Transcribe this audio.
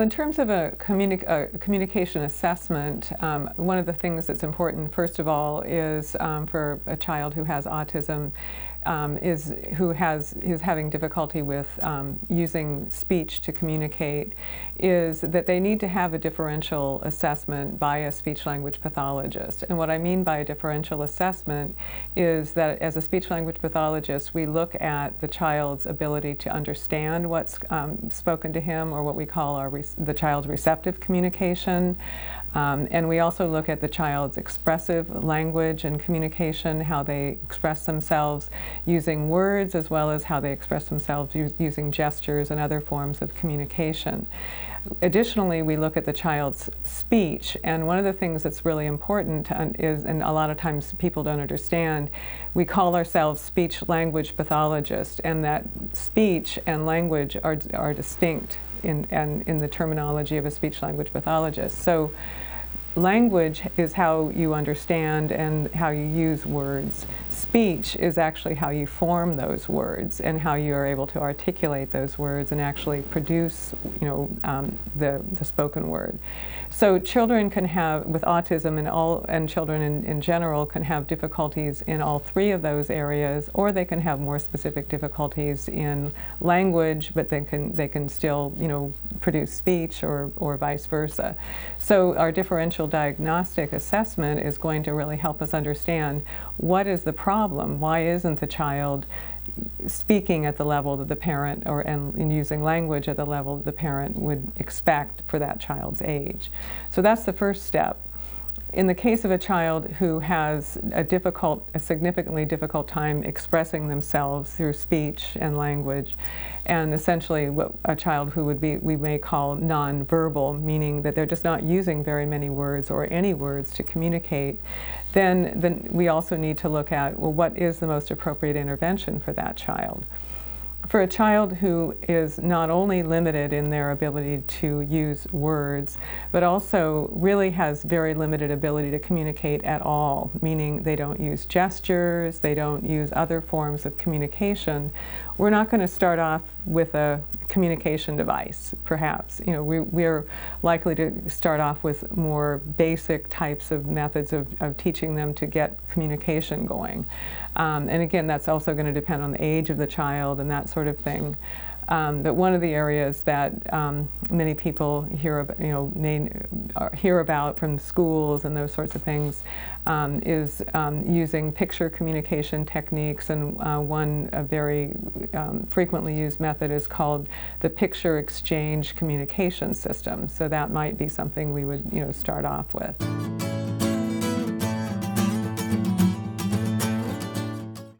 in terms of a communication assessment, one of the things that's important, first of all, is for a child who has autism, is having difficulty with using speech to communicate, is that they need to have a differential assessment by a speech-language pathologist. And what I mean by a differential assessment is that as a speech-language pathologist, we look at the child's ability to understand what's spoken to him, or what we call the child's receptive communication. And we also look at the child's expressive language and communication, how they express themselves using words, as well as how they express themselves using gestures and other forms of communication. Additionally, we look at the child's speech, and one of the things that's really important is, and a lot of times people don't understand, we call ourselves speech-language pathologists, and that speech and language are distinct in the terminology of a speech-language pathologist. So language is how you understand and how you use words. Speech is actually how you form those words and how you are able to articulate those words and actually produce, the spoken word. So children can have, with autism, and children in general can have difficulties in all three of those areas, or they can have more specific difficulties in language, but they can still, produce speech, or vice versa. So our differential diagnostic assessment is going to really help us understand what is the problem. Why isn't the child speaking at the level that the parent, and using language at the level that the parent would expect for that child's age? So that's the first step. In the case of a child who has a significantly difficult time expressing themselves through speech and language, and essentially a child who we may call nonverbal, meaning that they're just not using very many words or any words to communicate, then we also need to look at, well, what is the most appropriate intervention for that child? For a child who is not only limited in their ability to use words, but also really has very limited ability to communicate at all, meaning they don't use gestures, they don't use other forms of communication, we're not going to start off with a communication device, perhaps. We're likely to start off with more basic types of methods of teaching them to get communication going. And again, that's also going to depend on the age of the child and that sort of thing. But one of the areas that many people hear about from schools and those sorts of things is using picture communication techniques, and one very frequently used method is called the picture exchange communication system. So that might be something we would start off with.